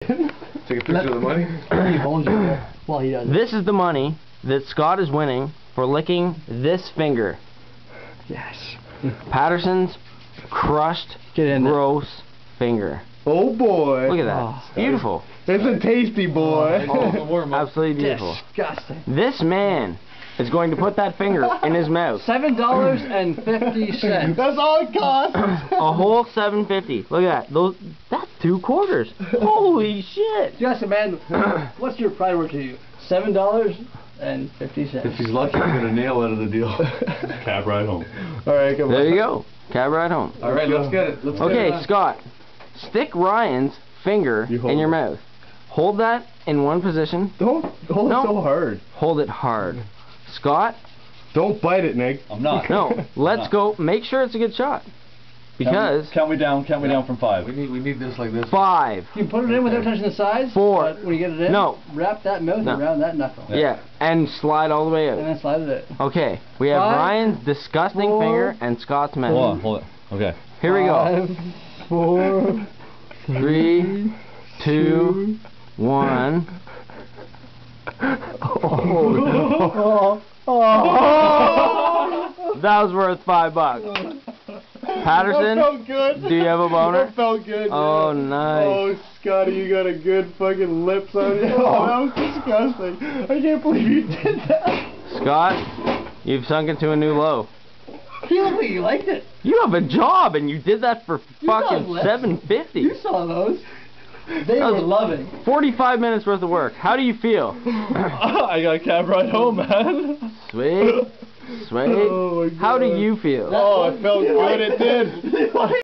Take a picture of the money. He holds it while he does it. This is the money that Scott is winning for licking this finger. Yes. Patterson's crushed, gross finger. Oh boy. Look at that. Oh, Beautiful. It's a tasty boy. Absolutely beautiful. Disgusting. This man is going to put that finger in his mouth. $7.50. That's all it costs. A whole $7.50. Look at that. That's 2 quarters. Holy shit. Yes, man. What's your pride worth to you? $7.50. If he's lucky, he's gonna nail out of the deal. Cab ride home. All right, come on. There you go. Cab ride home. All right, let's get it. Okay, Scott. Stick Ryan's finger in your mouth. Hold that in one position. Don't hold it so hard. Hold it hard. Scott. Don't bite it, Nick. I'm not. No. Let's go. Make sure it's a good shot. Because count me down from 5. We need this like this. 5. You can put it in without touching the sides. 4. But when you get it in, wrap that mouth around that knuckle. Yeah, and slide all the way And out. then slide it in. Okay, we have 5, Ryan's disgusting 4, finger and Scott's mouth. Hold it. Okay. Here we go. 5, 4, 3, 2, 1. That was worth $5. Patterson, That felt good. do you have a boner? That felt good. Oh, yeah. nice. Oh, Scotty, you got a good fucking lips on you. Oh, that was disgusting. I can't believe you did that. Scott, you've sunk into a new low. You look like you liked it. You have a job and you did that for fucking $7.50. You saw those. They were loving. 45 minutes worth of work. How do you feel? I got a cab ride home, man. Sweet. Sweet. Oh my God. How do you feel? Oh, it felt good. It did.